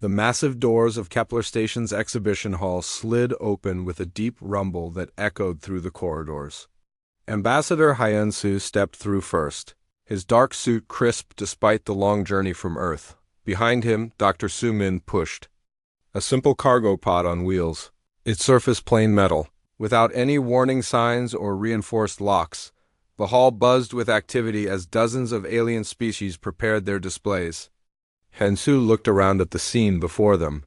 The massive doors of Kepler Station's exhibition hall slid open with a deep rumble that echoed through the corridors. Ambassador Hyensu stepped through first, his dark suit crisp despite the long journey from Earth. Behind him, Dr. Su-min pushed a simple cargo pod on wheels, its surface plain metal. Without any warning signs or reinforced locks, the hall buzzed with activity as dozens of alien species prepared their displays. Hyensu looked around at the scene before them.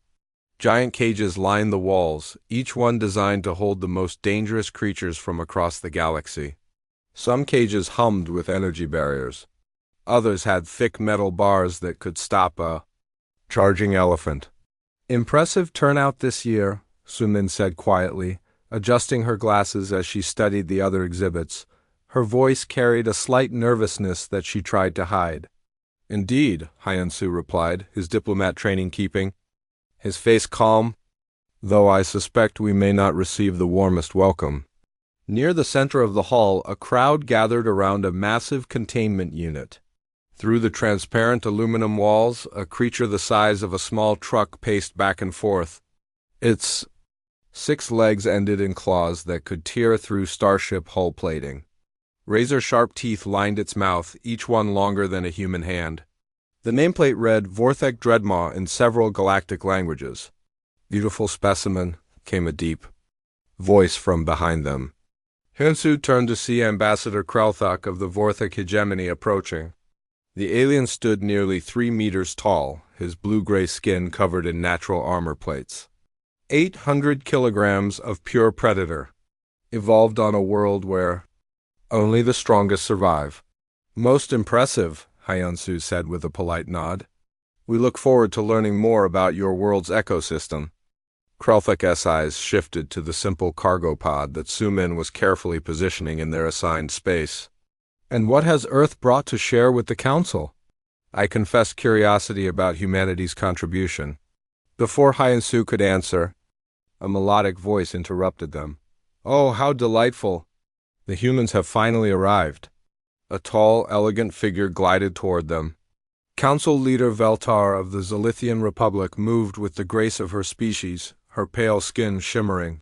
Giant cages lined the walls, each one designed to hold the most dangerous creatures from across the galaxy. Some cages hummed with energy barriers. Others had thick metal bars that could stop a charging elephant. "Impressive turnout this year," Su-min said quietly, adjusting her glasses as she studied the other exhibits. Her voice carried a slight nervousness that she tried to hide. "Indeed," Hyensu replied, his diplomat training keeping, his face calm, "though I suspect we may not receive the warmest welcome." Near the center of the hall, a crowd gathered around a massive containment unit. Through the transparent aluminum walls, a creature the size of a small truck paced back and forth. Its 6 legs ended in claws that could tear through starship hull plating. Razor-sharp teeth lined its mouth, each one longer than a human hand. The nameplate read Vorthek Dreadmaw in several galactic languages. "Beautiful specimen," came a deep voice from behind them. Hyensu turned to see Ambassador Krelthak of the Vorthek hegemony approaching. The alien stood nearly 3 meters tall, his blue-gray skin covered in natural armor plates. 800 kilograms of pure predator, evolved on a world where only the strongest survive. "Most impressive," Hyensu said with a polite nod. "We look forward to learning more about your world's ecosystem." Krelthak's eyes shifted to the simple cargo pod that Su-min was carefully positioning in their assigned space. "And what has Earth brought to share with the Council?" I confessed curiosity about humanity's contribution. Before Hyensu could answer, a melodic voice interrupted them. "Oh, how delightful! The humans have finally arrived." A tall, elegant figure glided toward them. Council leader Veltar of the Zilithian Republic moved with the grace of her species, her pale skin shimmering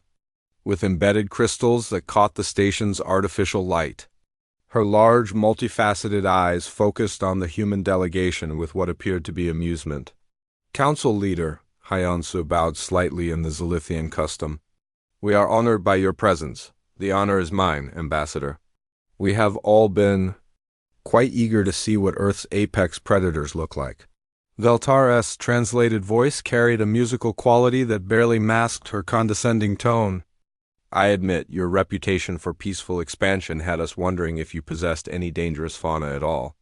with embedded crystals that caught the station's artificial light. Her large, multifaceted eyes focused on the human delegation with what appeared to be amusement. "Council leader," Hyensu bowed slightly in the Zilithian custom. "We are honored by your presence. The honor is mine, Ambassador. We have all been quite eager to see what Earth's apex predators look like." Veltar's translated voice carried a musical quality that barely masked her condescending tone. "I admit, your reputation for peaceful expansion had us wondering if you possessed any dangerous fauna at all."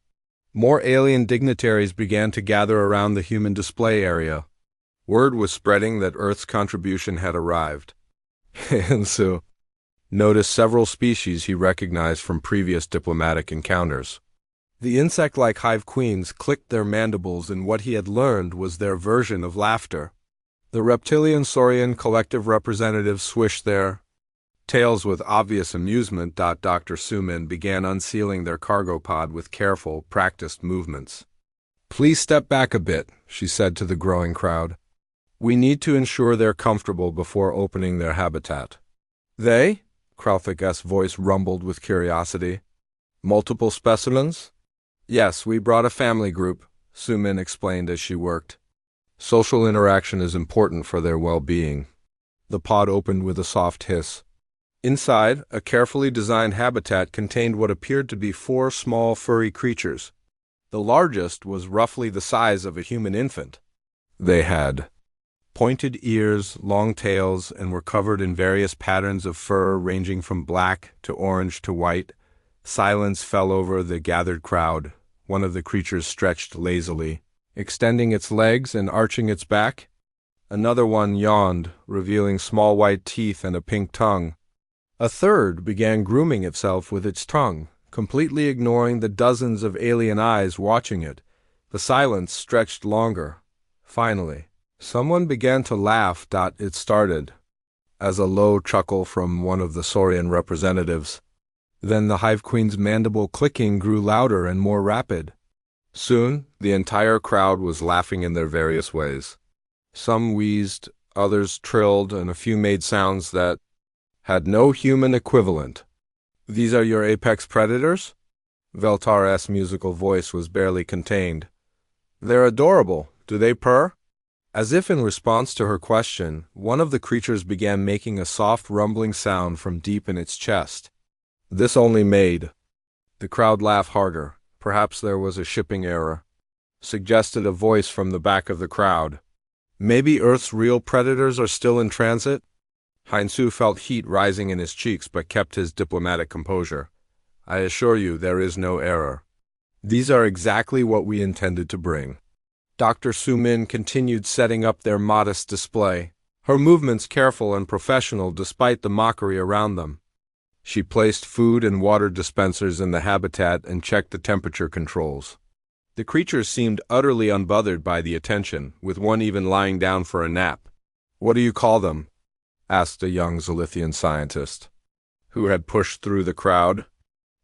More alien dignitaries began to gather around the human display area. Word was spreading that Earth's contribution had arrived. Hyensu noticed several species he recognized from previous diplomatic encounters. The insect-like hive queens clicked their mandibles in what he had learned was their version of laughter. The reptilian-saurian collective representatives swished their tails with obvious amusement. Dr. Su-min began unsealing their cargo pod with careful, practiced movements. "Please step back a bit," she said to the growing crowd. "We need to ensure they're comfortable before opening their habitat." "They?" Krelthak's voice rumbled with curiosity. "Multiple specimens?" "Yes, we brought a family group," Su-min explained as she worked. "Social interaction is important for their well-being." The pod opened with a soft hiss. Inside, a carefully designed habitat contained what appeared to be 4 small furry creatures. The largest was roughly the size of a human infant. They had pointed ears, long tails, and were covered in various patterns of fur ranging from black to orange to white. Silence fell over the gathered crowd. One of the creatures stretched lazily, extending its legs and arching its back. Another one yawned, revealing small white teeth and a pink tongue. A third began grooming itself with its tongue, completely ignoring the dozens of alien eyes watching it. The silence stretched longer. Finally, someone began to laugh. It started as a low chuckle from one of the Saurian representatives. Then the hive queen's mandible clicking grew louder and more rapid. Soon, the entire crowd was laughing in their various ways. Some wheezed, others trilled, and a few made sounds that had no human equivalent. "These are your apex predators?" Veltar's musical voice was barely contained. "They're adorable. Do they purr?" As if in response to her question, one of the creatures began making a soft rumbling sound from deep in its chest. This only made the crowd laugh harder. Perhaps there was a shipping error, suggested a voice from the back of the crowd. Maybe Earth's real predators are still in transit? Heinsu felt heat rising in his cheeks but kept his diplomatic composure. "I assure you there is no error. These are exactly what we intended to bring." Dr. Sumin continued setting up their modest display, her movements careful and professional despite the mockery around them. She placed food and water dispensers in the habitat and checked the temperature controls. The creatures seemed utterly unbothered by the attention, with one even lying down for a nap. "What do you call them?" asked a young Zolithian scientist, who had pushed through the crowd.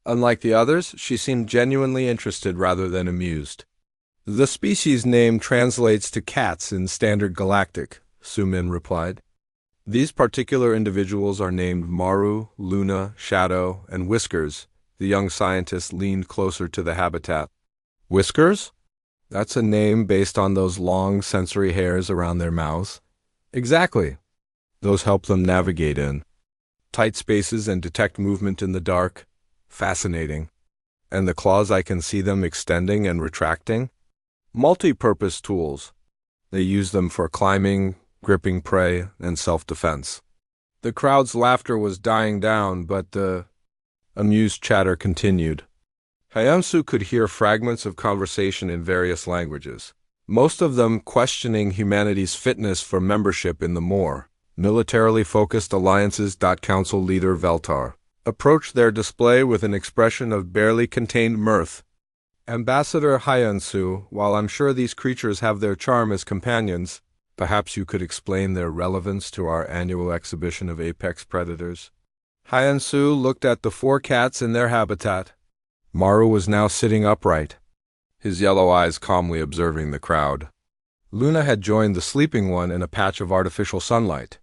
Unlike the others, she seemed genuinely interested rather than amused. "The species name translates to cats in Standard Galactic," Sumin replied. "These particular individuals are named Maru, Luna, Shadow, and Whiskers." The young scientist leaned closer to the habitat. "Whiskers? That's a name based on those long sensory hairs around their mouths." "Exactly. Those help them navigate in tight spaces and detect movement in the dark." "Fascinating. And the claws, I can see them extending and retracting?" "Multi-purpose tools. They use them for climbing, gripping prey, and self-defense." The crowd's laughter was dying down, but the amused chatter continued. Hyansu could hear fragments of conversation in various languages, most of them questioning humanity's fitness for membership in the more militarily focused alliances. Council leader Veltar approached their display with an expression of barely contained mirth. "Ambassador Hyansu, while I'm sure these creatures have their charm as companions, perhaps you could explain their relevance to our annual exhibition of apex predators." Hyansu looked at the 4 cats in their habitat. Maru was now sitting upright, his yellow eyes calmly observing the crowd. Luna had joined the sleeping one in a patch of artificial sunlight.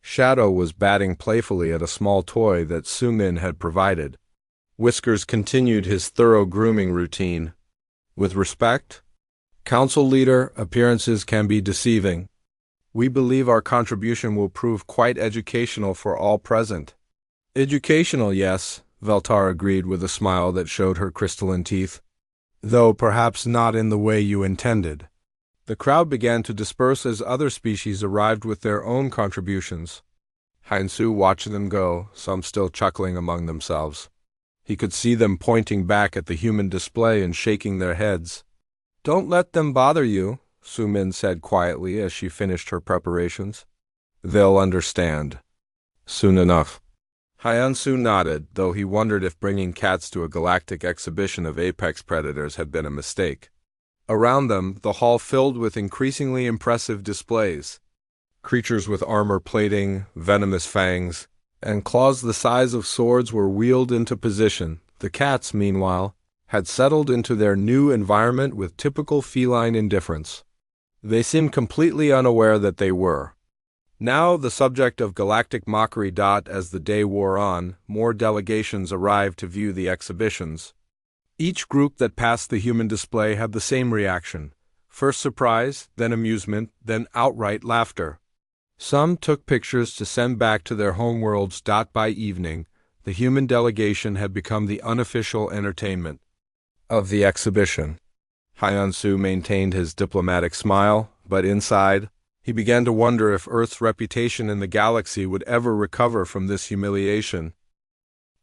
Shadow was batting playfully at a small toy that Sumin had provided. Whiskers continued his thorough grooming routine. "With respect, Council leader, appearances can be deceiving. We believe our contribution will prove quite educational for all present." "Educational, yes," Veltar agreed with a smile that showed her crystalline teeth. "Though perhaps not in the way you intended." The crowd began to disperse as other species arrived with their own contributions. Heinsu watched them go, some still chuckling among themselves. He could see them pointing back at the human display and shaking their heads. "Don't let them bother you," Sumin said quietly as she finished her preparations. "They'll understand soon enough." Hyansu nodded, though he wondered if bringing cats to a galactic exhibition of apex predators had been a mistake. Around them, the hall filled with increasingly impressive displays. Creatures with armor plating, venomous fangs, and claws the size of swords were wheeled into position. The cats, meanwhile, had settled into their new environment with typical feline indifference. They seemed completely unaware that they were now the subject of galactic mockery. As the day wore on, more delegations arrived to view the exhibitions. Each group that passed the human display had the same reaction: first surprise, then amusement, then outright laughter. Some took pictures to send back to their homeworlds. By evening, the human delegation had become the unofficial entertainment of the exhibition. Hyansu maintained his diplomatic smile, but inside, he began to wonder if Earth's reputation in the galaxy would ever recover from this humiliation.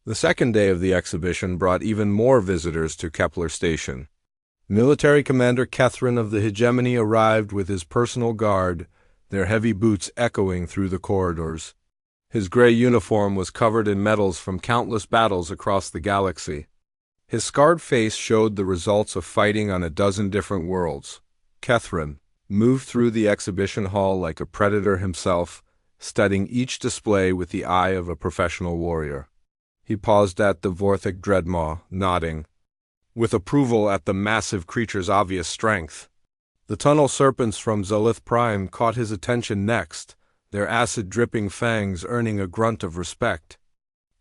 The second day of the exhibition brought even more visitors to Kepler Station. Military Commander Kethrin of the Hegemony arrived with his personal guard, their heavy boots echoing through the corridors. His gray uniform was covered in medals from countless battles across the galaxy. His scarred face showed the results of fighting on a dozen different worlds. Kethrin moved through the exhibition hall like a predator himself, studying each display with the eye of a professional warrior. He paused at the Vorthic Dreadmaw, nodding with approval at the massive creature's obvious strength. The tunnel serpents from Zolith Prime caught his attention next, their acid-dripping fangs earning a grunt of respect.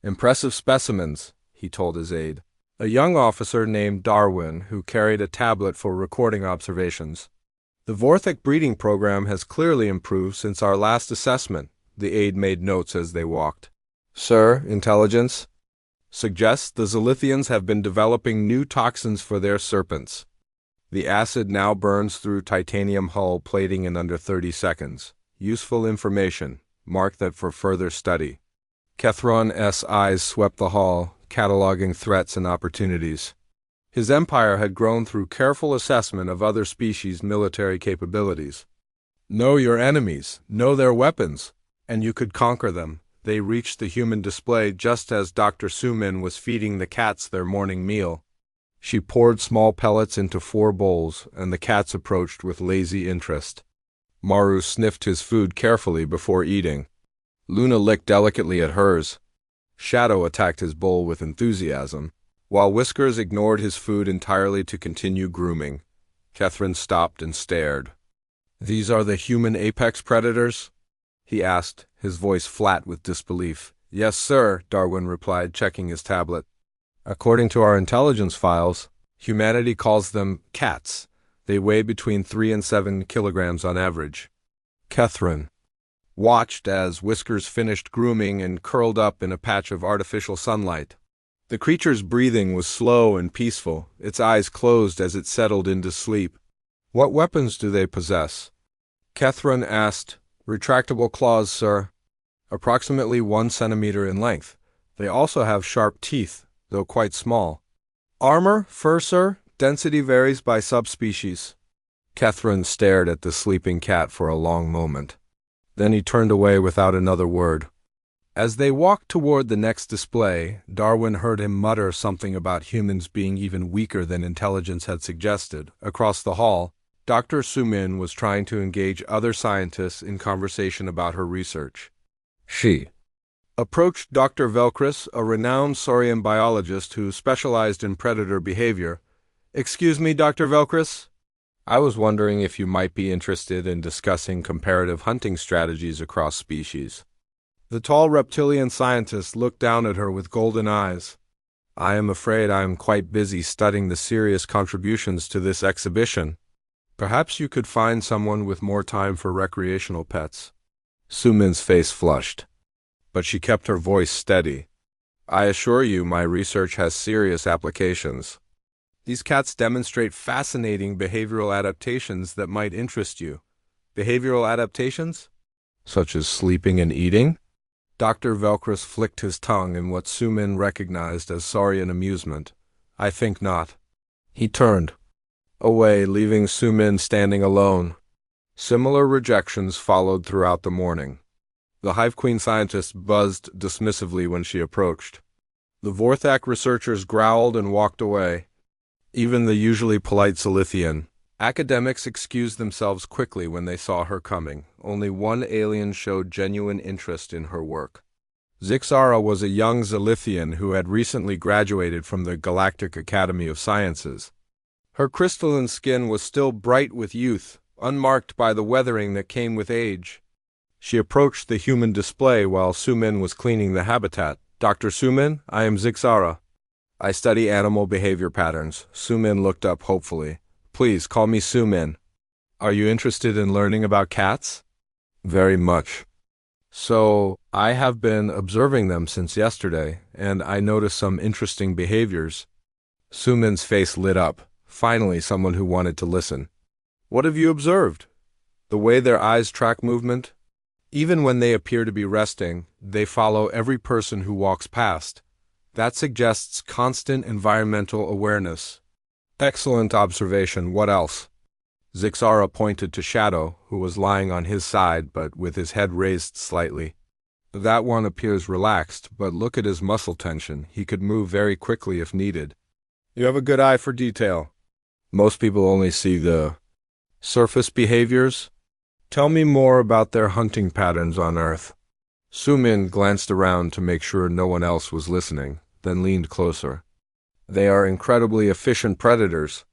"Impressive specimens," he told his aide, a young officer named Darwin who carried a tablet for recording observations. "The Vorthek breeding program has clearly improved since our last assessment," the aide made notes as they walked. "Sir, intelligence suggests the Zolithians have been developing new toxins for their serpents. The acid now burns through titanium hull plating in under 30 seconds. Useful information. Mark that for further study." Kethron's eyes swept the hall, cataloging threats and opportunities. His empire had grown through careful assessment of other species' military capabilities. Know your enemies, know their weapons, and you could conquer them. They reached the human display just as Dr. Sumin was feeding the cats their morning meal. She poured small pellets into 4 bowls, and the cats approached with lazy interest. Maru sniffed his food carefully before eating. Luna licked delicately at hers. Shadow attacked his bowl with enthusiasm, while Whiskers ignored his food entirely to continue grooming. Catherine stopped and stared. "These are the human apex predators?" he asked, his voice flat with disbelief. "Yes, sir," Darwin replied, checking his tablet. "According to our intelligence files, humanity calls them cats. They weigh between 3 and 7 kilograms on average." Catherine watched as Whiskers finished grooming and curled up in a patch of artificial sunlight. The creature's breathing was slow and peaceful, its eyes closed as it settled into sleep. "What weapons do they possess?" Catherine asked. "Retractable claws, sir. Approximately 1 centimeter in length. They also have sharp teeth, though quite small." "Armor, fur, sir? Density varies by subspecies." Catherine stared at the sleeping cat for a long moment. Then he turned away without another word. As they walked toward the next display, Darwin heard him mutter something about humans being even weaker than intelligence had suggested. Across the hall, Dr. Sumin was trying to engage other scientists in conversation about her research. She approached Dr. Velkris, a renowned saurian biologist who specialized in predator behavior. "Excuse me, Dr. Velkris? I was wondering if you might be interested in discussing comparative hunting strategies across species." The tall reptilian scientist looked down at her with golden eyes. "I am afraid I am quite busy studying the serious contributions to this exhibition. Perhaps you could find someone with more time for recreational pets." Sumin's face flushed, but she kept her voice steady. "I assure you my research has serious applications. These cats demonstrate fascinating behavioral adaptations that might interest you." "Behavioral adaptations? Such as sleeping and eating?" Dr. Velkris flicked his tongue in what Sumin recognized as saurian amusement. "I think not." He turned away, leaving Sumin standing alone. Similar rejections followed throughout the morning. The Hive Queen scientist buzzed dismissively when she approached. The Vorthak researchers growled and walked away. Even the usually polite Zolithian academics excused themselves quickly when they saw her coming. Only one alien showed genuine interest in her work. Zixara was a young Zolithian who had recently graduated from the Galactic Academy of Sciences. Her crystalline skin was still bright with youth, unmarked by the weathering that came with age. She approached the human display while Sumin was cleaning the habitat. "Dr. Sumin, I am Zixara. I study animal behavior patterns." Sumin looked up hopefully. "Please call me Sumin." "Are you interested in learning about cats?" "Very much. So, I have been observing them since yesterday, and I noticed some interesting behaviors." Sumin's face lit up. Finally, someone who wanted to listen. "What have you observed?" "The way their eyes track movement. Even when they appear to be resting, they follow every person who walks past. That suggests constant environmental awareness." "Excellent observation. What else?" Zixara pointed to Shadow, who was lying on his side but with his head raised slightly. "That one appears relaxed, but look at his muscle tension. He could move very quickly if needed." "You have a good eye for detail." "Most people only see the surface behaviors. Tell me more about their hunting patterns on Earth." Sumin glanced around to make sure no one else was listening, then leaned closer. "They are incredibly efficient predators.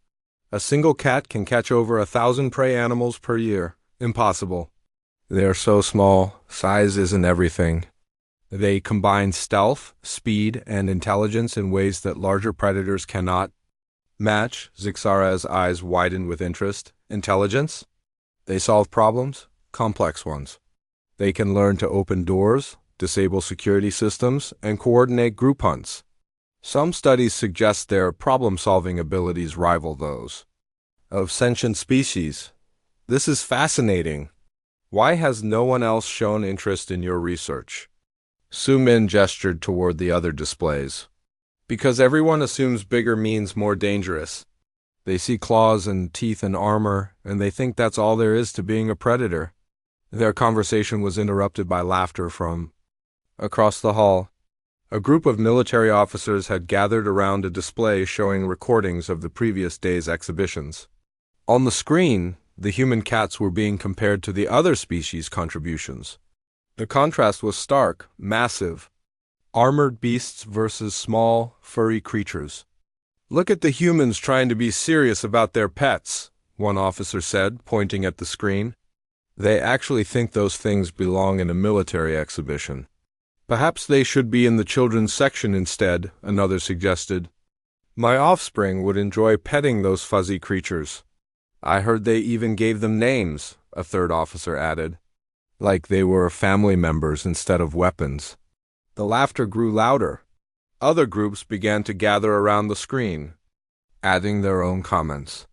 A single cat can catch over 1,000 prey animals per year. Impossible. They are so small, size isn't everything. They combine stealth, speed, and intelligence in ways that larger predators cannot match. Zixara's eyes widened with interest. Intelligence? They solve problems, complex ones. They can learn to open doors, disable security systems, and coordinate group hunts. Some studies suggest their problem-solving abilities rival those of sentient species. This is fascinating. Why has no one else shown interest in your research? Su Min gestured toward the other displays. Because everyone assumes bigger means more dangerous. They see claws and teeth and armor, and they think that's all there is to being a predator. Their conversation was interrupted by laughter from across the hall. A group of military officers had gathered around a display showing recordings of the previous day's exhibitions. On the screen, the human cats were being compared to the other species' contributions. The contrast was stark, massive. Armored beasts versus small, furry creatures. Look at the humans trying to be serious about their pets, one officer said, pointing at the screen. They actually think those things belong in a military exhibition. Perhaps they should be in the children's section instead, another suggested. My offspring would enjoy petting those fuzzy creatures. I heard they even gave them names, a third officer added. Like they were family members instead of weapons. The laughter grew louder. Other groups began to gather around the screen, adding their own comments.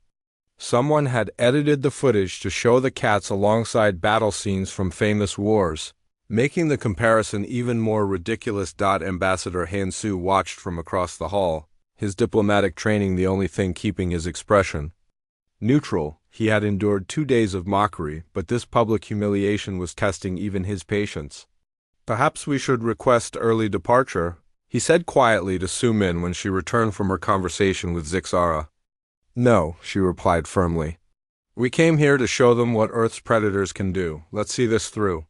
Someone had edited the footage to show the cats alongside battle scenes from famous wars, making the comparison even more ridiculous. Ambassador Han Su watched from across the hall, his diplomatic training the only thing keeping his expression neutral. He had endured 2 days of mockery, but this public humiliation was testing even his patience. Perhaps we should request early departure, he said quietly to Su Min when she returned from her conversation with Zixara. No, she replied firmly. We came here to show them what Earth's predators can do. Let's see this through.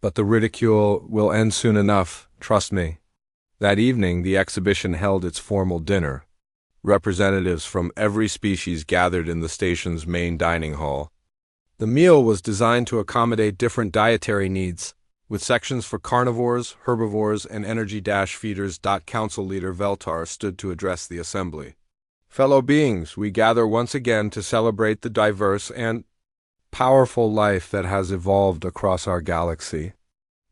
But the ridicule will end soon enough, trust me. That evening, the exhibition held its formal dinner. Representatives from every species gathered in the station's main dining hall. The meal was designed to accommodate different dietary needs, with sections for carnivores, herbivores, and energy-feeders. Council leader Veltar stood to address the assembly. Fellow beings, we gather once again to celebrate the diverse and powerful life that has evolved across our galaxy.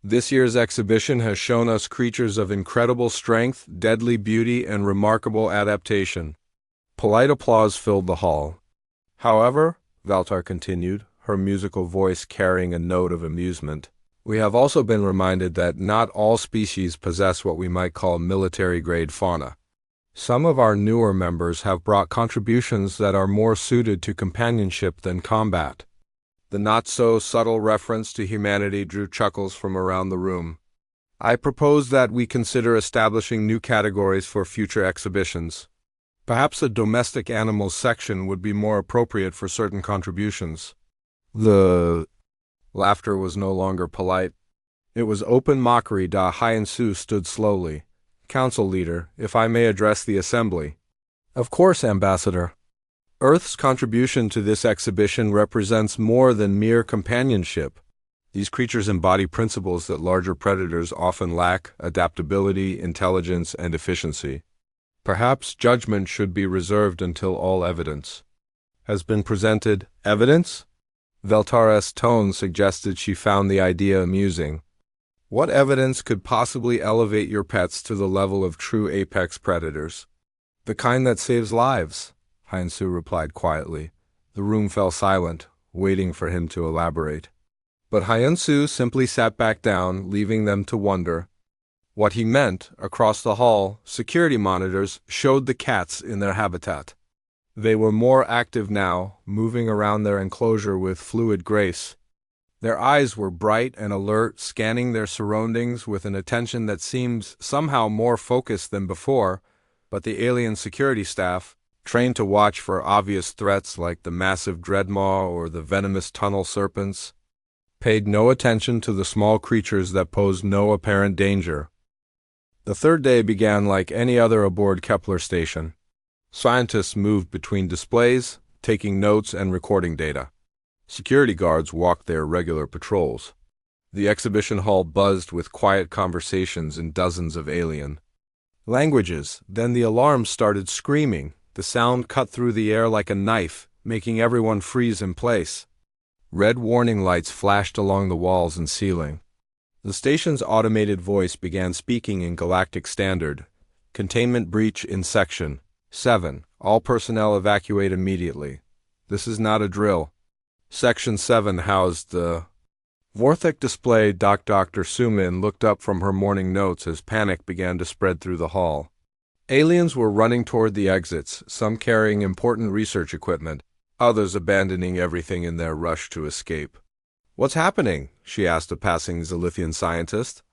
This year's exhibition has shown us creatures of incredible strength, deadly beauty, and remarkable adaptation. Polite applause filled the hall. However, Valtar continued, her musical voice carrying a note of amusement, we have also been reminded that not all species possess what we might call military-grade fauna. Some of our newer members have brought contributions that are more suited to companionship than combat. The not-so-subtle reference to humanity drew chuckles from around the room. I propose that we consider establishing new categories for future exhibitions. Perhaps a domestic animals section would be more appropriate for certain contributions. The laughter was no longer polite. It was open mockery. Hien Su stood slowly. Council leader, if I may address the assembly. Of course, Ambassador. Earth's contribution to this exhibition represents more than mere companionship. These creatures embody principles that larger predators often lack: adaptability, intelligence, and efficiency. Perhaps judgment should be reserved until all evidence has been presented. Evidence? Veltara's tone suggested she found the idea amusing. What evidence could possibly elevate your pets to the level of true apex predators? The kind that saves lives, Hien Su replied quietly. The room fell silent, waiting for him to elaborate. But Hien Su simply sat back down, leaving them to wonder. What he meant, across the hall, security monitors showed the cats in their habitat. They were more active now, moving around their enclosure with fluid grace. Their eyes were bright and alert, scanning their surroundings with an attention that seemed somehow more focused than before, but the alien security staff, trained to watch for obvious threats like the massive dreadmaw or the venomous tunnel serpents, paid no attention to the small creatures that posed no apparent danger. The third day began like any other aboard Kepler station. Scientists moved between displays, taking notes and recording data. Security guards walked their regular patrols. The exhibition hall buzzed with quiet conversations in dozens of alien languages. Then the alarms started screaming. The sound cut through the air like a knife, making everyone freeze in place. Red warning lights flashed along the walls and ceiling. The station's automated voice began speaking in Galactic Standard. Containment breach in Section 7. All personnel evacuate immediately. This is not a drill. Section 7 housed the Vorthec display. Dr. Sumin looked up from her morning notes as panic began to spread through the hall. Aliens were running toward the exits, some carrying important research equipment, others abandoning everything in their rush to escape. "What's happening?" she asked a passing Zilithian scientist.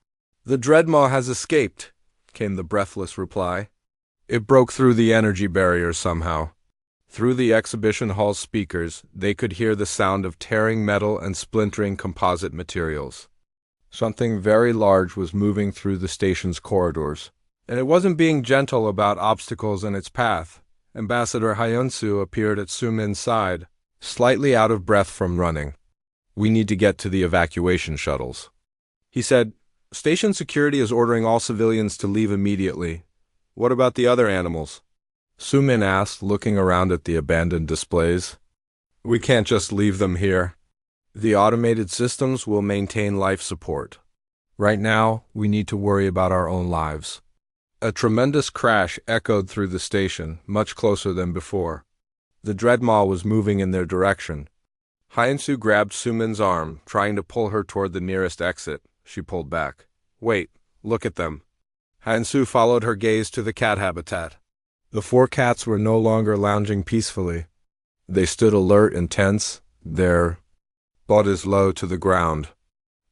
"The Dreadmaw has escaped," came the breathless reply. "It broke through the energy barrier somehow." Through the exhibition hall's speakers, they could hear the sound of tearing metal and splintering composite materials. Something very large was moving through the station's corridors, and it wasn't being gentle about obstacles in its path. Ambassador Hyunsu appeared at Sumin's side, slightly out of breath from running. "We need to get to the evacuation shuttles," he said. "Station security is ordering all civilians to leave immediately. What about the other animals?" Sumin asked, looking around at the abandoned displays. "We can't just leave them here. The automated systems will maintain life support. Right now, we need to worry about our own lives." A tremendous crash echoed through the station, much closer than before. The Dreadmaw was moving in their direction. Hyunsu grabbed Sumin's arm, trying to pull her toward the nearest exit. She pulled back. "Wait, look at them." Hyunsu followed her gaze to the cat habitat. The 4 cats were no longer lounging peacefully. They stood alert and tense, their bodies low to the ground.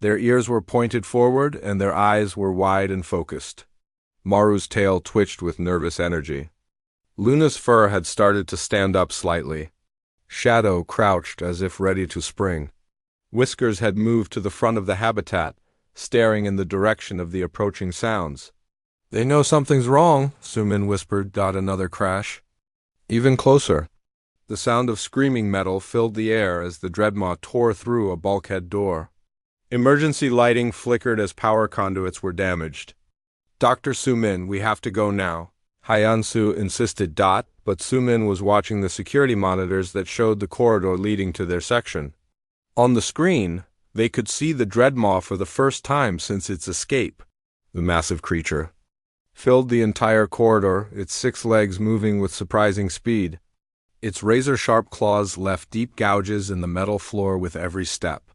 Their ears were pointed forward, and their eyes were wide and focused. Maru's tail twitched with nervous energy. Luna's fur had started to stand up slightly. Shadow crouched as if ready to spring. Whiskers had moved to the front of the habitat, staring in the direction of the approaching sounds. "They know something's wrong," Sumin whispered. Another crash. Even closer. The sound of screaming metal filled the air as the Dreadmaw tore through a bulkhead door. Emergency lighting flickered as power conduits were damaged. "Dr. Sumin, we have to go now," Hyunsu insisted. But Sumin was watching the security monitors that showed the corridor leading to their section. On the screen, they could see the Dreadmaw for the first time since its escape. The massive creature filled the entire corridor, its 6 legs moving with surprising speed. Its razor-sharp claws left deep gouges in the metal floor with every step.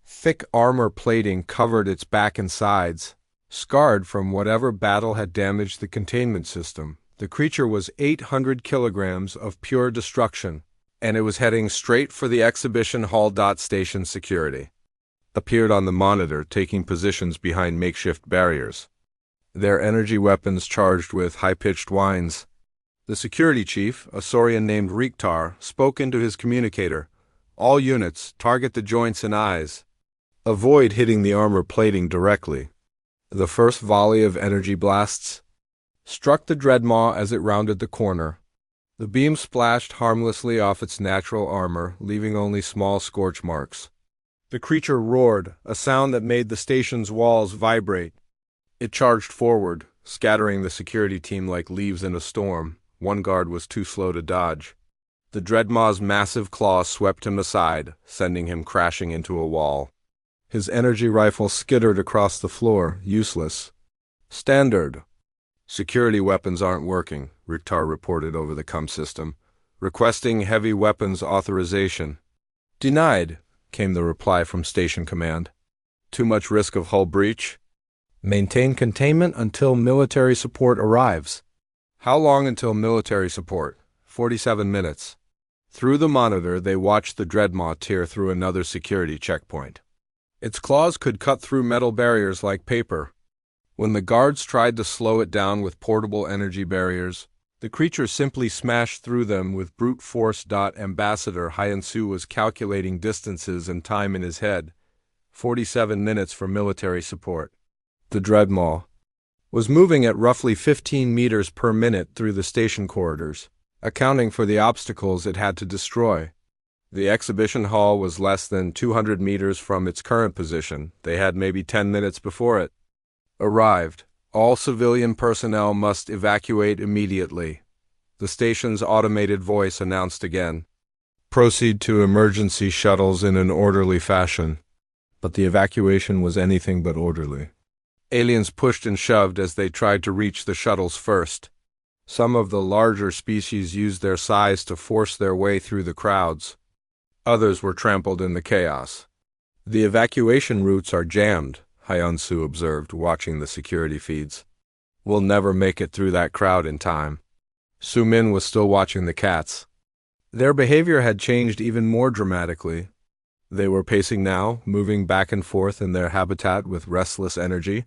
Thick armor plating covered its back and sides, scarred from whatever battle had damaged the containment system. The creature was 800 kilograms of pure destruction, and it was heading straight for the exhibition hall. Station security appeared on the monitor, taking positions behind makeshift barriers, their energy weapons charged with high-pitched whines. The security chief, a Saurian named Riktar, spoke into his communicator. "All units, target the joints and eyes. Avoid hitting the armor plating directly." The first volley of energy blasts struck the Dreadmaw as it rounded the corner. The beam splashed harmlessly off its natural armor, leaving only small scorch marks. The creature roared, a sound that made the station's walls vibrate. It charged forward, scattering the security team like leaves in a storm. One guard was too slow to dodge. The Dreadmaw's massive claws swept him aside, sending him crashing into a wall. His energy rifle skittered across the floor, useless. "Standard. Security weapons aren't working," Riktar reported over the CUM system. "Requesting heavy weapons authorization." "Denied," came the reply from Station Command. "Too much risk of hull breach? Maintain containment until military support arrives." "How long until military support?" 47 minutes. Through the monitor, they watched the Dreadmaw tear through another security checkpoint. Its claws could cut through metal barriers like paper. When the guards tried to slow it down with portable energy barriers, the creature simply smashed through them with brute force. Ambassador Hyunsu was calculating distances and time in his head. 47 minutes for military support. The Dreadmaw was moving at roughly 15 meters per minute through the station corridors. accounting for the obstacles it had to destroy. The exhibition hall was less than 200 meters from its current position. They had maybe 10 minutes before it arrived. All civilian personnel must evacuate immediately. The station's automated voice announced again. Proceed to emergency shuttles in an orderly fashion. But the evacuation was anything but orderly. Aliens pushed and shoved as they tried to reach the shuttles first. Some of the larger species used their size to force their way through the crowds. Others were trampled in the chaos. The evacuation routes are jammed, Hyun-Soo observed, watching the security feeds. We'll never make it through that crowd in time. Soo-min was still watching the cats. Their behavior had changed even more dramatically. They were pacing now, moving back and forth in their habitat with restless energy.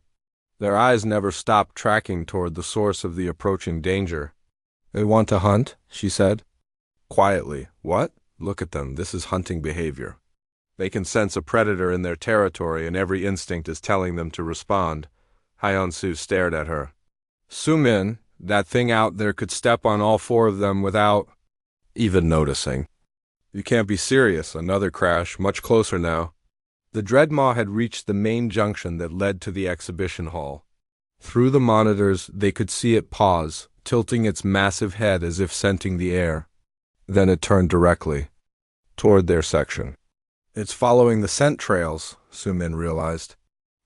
Their eyes never stopped tracking toward the source of the approaching danger. They want to hunt, she said. Quietly. What? Look at them. This is hunting behavior. They can sense a predator in their territory and every instinct is telling them to respond. Hyun-Soo stared at her. Soo-min, that thing out there could step on all four of them without even noticing. You can't be serious. Another crash, much closer now. The Dreadmaw had reached the main junction that led to the exhibition hall. Through the monitors, they could see it pause, tilting its massive head as if scenting the air. Then it turned directly toward their section. It's following the scent trails, Soo-min realized.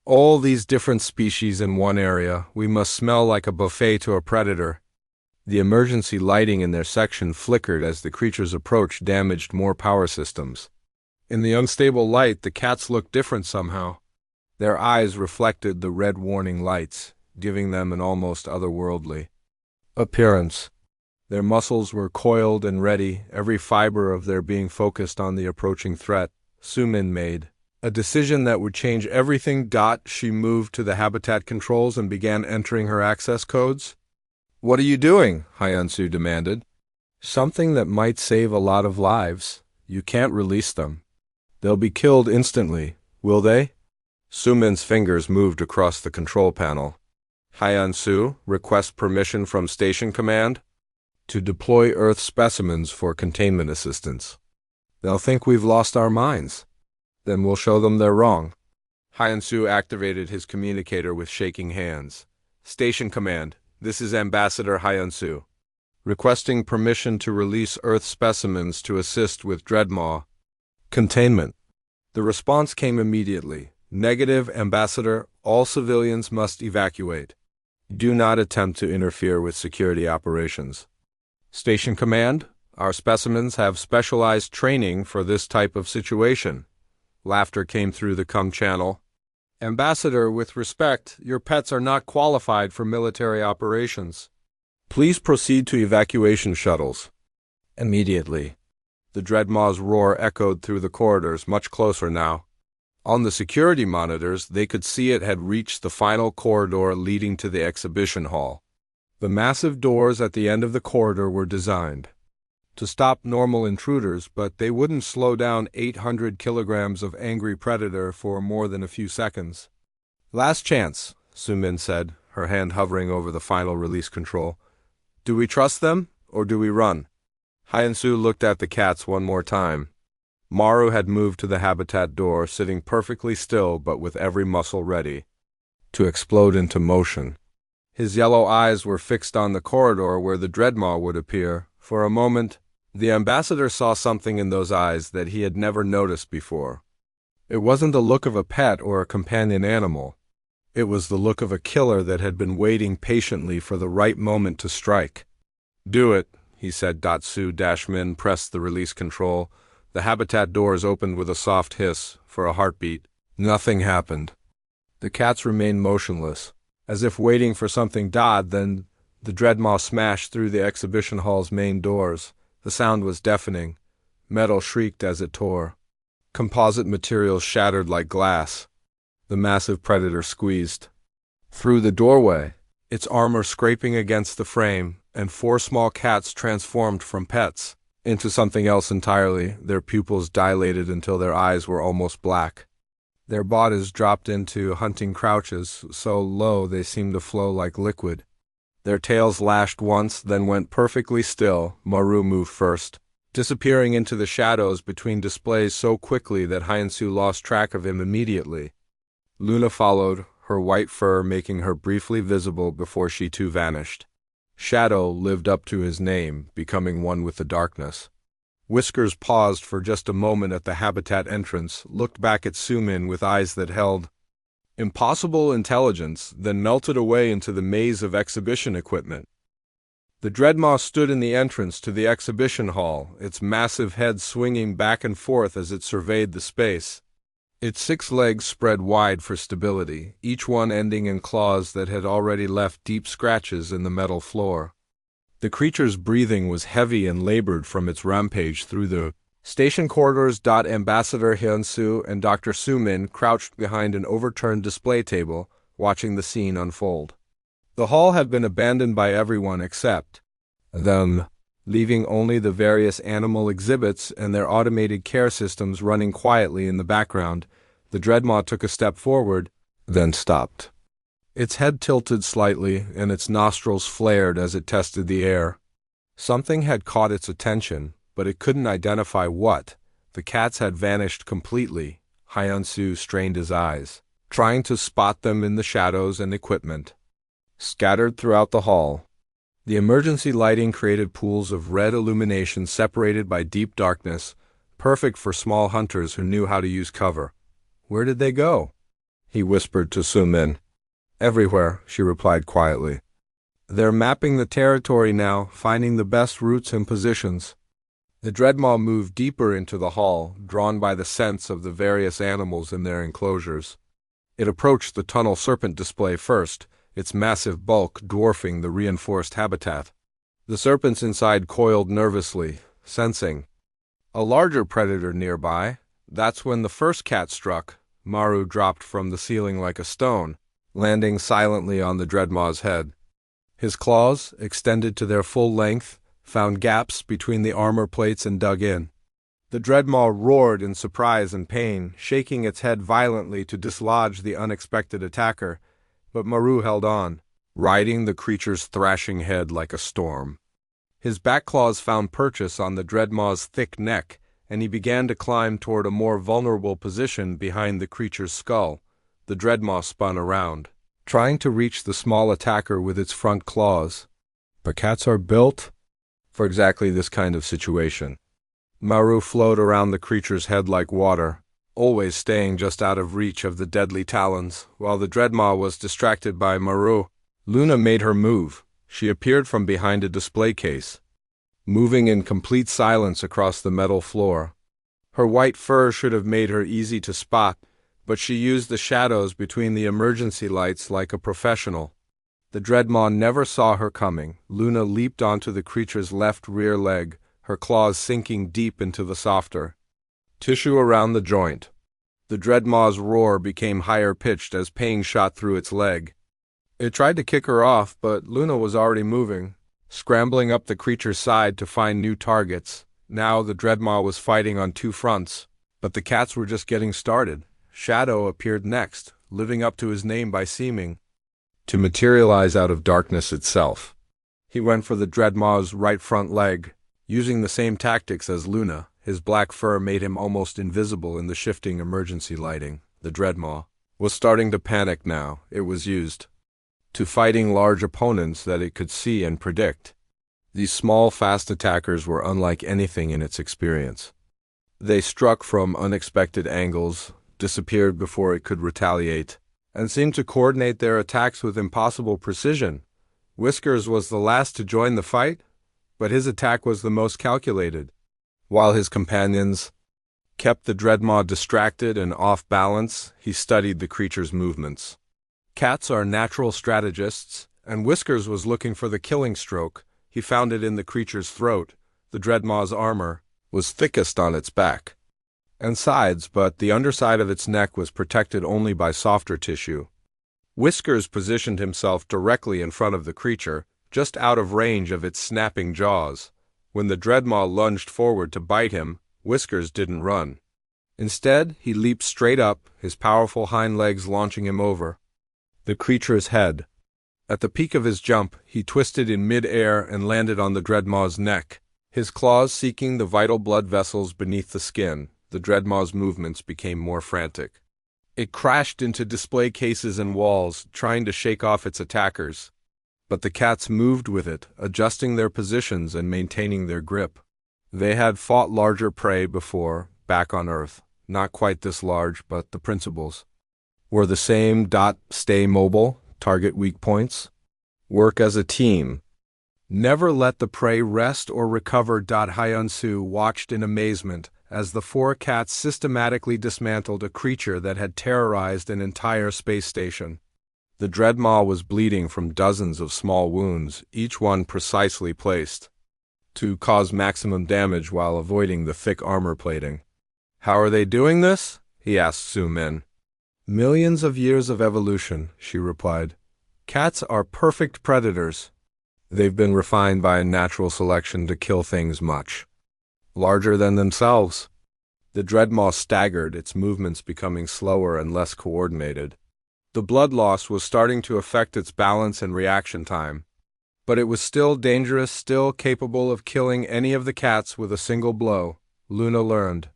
All these different species in one area. We must smell like a buffet to a predator. The emergency lighting in their section flickered as the creatures approached, damaged more power systems. In the unstable light, the cats looked different somehow. Their eyes reflected the red warning lights, giving them an almost otherworldly appearance. Their muscles were coiled and ready, every fiber of their being focused on the approaching threat. Soo-min made a decision that would change everything. She moved to the habitat controls and began entering her access codes. What are you doing? Hyun-Soo demanded. Something that might save a lot of lives. You can't release them. They'll be killed instantly, will they? Soo-min's fingers moved across the control panel. Hyun-Soo, request permission from Station Command to deploy Earth specimens for containment assistance. They'll think we've lost our minds. Then we'll show them they're wrong. Hyun-Soo activated his communicator with shaking hands. Station Command, this is Ambassador Hyun-Soo. Requesting permission to release Earth specimens to assist with Dreadmaw containment. The response came immediately. Negative, Ambassador. All civilians must evacuate. Do not attempt to interfere with security operations. Station Command, our specimens have specialized training for this type of situation. Laughter came through the comm channel. Ambassador, with respect, your pets are not qualified for military operations. Please proceed to evacuation shuttles. Immediately. The Dreadmaw's roar echoed through the corridors, much closer now. On the security monitors, they could see it had reached the final corridor leading to the exhibition hall. The massive doors at the end of the corridor were designed to stop normal intruders, but they wouldn't slow down 800 kilograms of angry predator for more than a few seconds. Last chance, Soo-min said, her hand hovering over the final release control. Do we trust them, or do we run? Hyun-Soo looked at the cats one more time. Maru had moved to the habitat door, sitting perfectly still but with every muscle ready to explode into motion. His yellow eyes were fixed on the corridor where the Dreadmaw would appear. For a moment, the ambassador saw something in those eyes that he had never noticed before. It wasn't the look of a pet or a companion animal. It was the look of a killer that had been waiting patiently for the right moment to strike. Do it, he said. Soo-min pressed the release control. The habitat doors opened with a soft hiss. For a heartbeat, nothing happened. The cats remained motionless, as if waiting for something. Then the Dreadmaw smashed through the exhibition hall's main doors. The sound was deafening. Metal shrieked as it tore. Composite materials shattered like glass. The massive predator squeezed through the doorway, its armor scraping against the frame, and four small cats transformed from pets into something else entirely. Their pupils dilated until their eyes were almost black. Their bodies dropped into hunting crouches, so low they seemed to flow like liquid. Their tails lashed once, then went perfectly still. Maru moved first, disappearing into the shadows between displays so quickly that Hyacinth lost track of him immediately. Luna followed, her white fur making her briefly visible before she too vanished. Shadow lived up to his name, becoming one with the darkness. Whiskers paused for just a moment at the habitat entrance, looked back at Sumin with eyes that held impossible intelligence, then melted away into the maze of exhibition equipment. The Dreadmaw stood in the entrance to the exhibition hall, its massive head swinging back and forth as it surveyed the space. Its 6 legs spread wide for stability, each one ending in claws that had already left deep scratches in the metal floor. The creature's breathing was heavy and labored from its rampage through the station corridors. Ambassador Hyunsu and Dr. Sumin crouched behind an overturned display table, watching the scene unfold. The hall had been abandoned by everyone except them, leaving only the various animal exhibits and their automated care systems running quietly in the background. The Dreadmaw took a step forward, then stopped. Its head tilted slightly, and its nostrils flared as it tested the air. Something had caught its attention, but it couldn't identify what. The cats had vanished completely. Hyunsu strained his eyes, trying to spot them in the shadows and equipment scattered throughout the hall. The emergency lighting created pools of red illumination separated by deep darkness, perfect for small hunters who knew how to use cover. "Where did they go?" he whispered to Sumin. "Everywhere," she replied quietly. "They're mapping the territory now, finding the best routes and positions." The Dreadmaw moved deeper into the hall, drawn by the scents of the various animals in their enclosures. It approached the tunnel serpent display first, its massive bulk dwarfing the reinforced habitat. The serpents inside coiled nervously, sensing a larger predator nearby. That's when the first cat struck. Maru dropped from the ceiling like a stone, landing silently on the Dreadmaw's head. His claws, extended to their full length, found gaps between the armor plates and dug in. The Dreadmaw roared in surprise and pain, shaking its head violently to dislodge the unexpected attacker, but Maru held on, riding the creature's thrashing head like a storm. His back claws found purchase on the Dreadmaw's thick neck, and he began to climb toward a more vulnerable position behind the creature's skull. The Dreadmaw spun around, trying to reach the small attacker with its front claws. But cats are built for exactly this kind of situation. Maru flowed around the creature's head like water, always staying just out of reach of the deadly talons. While the Dreadmaw was distracted by Maru, Luna made her move. She appeared from behind a display case, moving in complete silence across the metal floor. Her white fur should have made her easy to spot, but she used the shadows between the emergency lights like a professional. The Dreadmaw never saw her coming. Luna leaped onto the creature's left rear leg, her claws sinking deep into the softer tissue around the joint. The Dreadmaw's roar became higher-pitched as pain shot through its leg. It tried to kick her off, but Luna was already moving, scrambling up the creature's side to find new targets. Now the Dreadmaw was fighting on 2 fronts, but the cats were just getting started. Shadow appeared next, living up to his name by seeming to materialize out of darkness itself. He went for the Dreadmaw's right front leg, using the same tactics as Luna. His black fur made him almost invisible in the shifting emergency lighting. The Dreadmaw was starting to panic now. It was used to fighting large opponents that it could see and predict. These small, fast attackers were unlike anything in its experience. They struck from unexpected angles, disappeared before it could retaliate, and seemed to coordinate their attacks with impossible precision. Whiskers was the last to join the fight, but his attack was the most calculated. While his companions kept the Dreadmaw distracted and off balance, he studied the creature's movements. Cats are natural strategists, and Whiskers was looking for the killing stroke. He found it in the creature's throat. The Dreadmaw's armor was thickest on its back and sides, but the underside of its neck was protected only by softer tissue. Whiskers positioned himself directly in front of the creature, just out of range of its snapping jaws. When the Dreadmaw lunged forward to bite him, Whiskers didn't run. Instead, he leaped straight up, his powerful hind legs launching him over the creature's head. At the peak of his jump, he twisted in mid-air and landed on the Dreadmaw's neck. His claws seeking the vital blood vessels beneath the skin, the Dreadmaw's movements became more frantic. It crashed into display cases and walls, trying to shake off its attackers. But the cats moved with it, adjusting their positions and maintaining their grip. They had fought larger prey before, back on Earth. Not quite this large, but the principles were the same. Stay mobile, target weak points, work as a team. Never let the prey rest or recover. Hyunsu watched in amazement as the four cats systematically dismantled a creature that had terrorized an entire space station. The Dreadmaw was bleeding from dozens of small wounds, each one precisely placed to cause maximum damage while avoiding the thick armor plating. "How are they doing this?" he asked Su-min. "Millions of years of evolution," she replied. "Cats are perfect predators. They've been refined by a natural selection to kill things much larger than themselves." The Dreadmaw staggered, its movements becoming slower and less coordinated. The blood loss was starting to affect its balance and reaction time. But it was still dangerous, still capable of killing any of the cats with a single blow, Luna learned.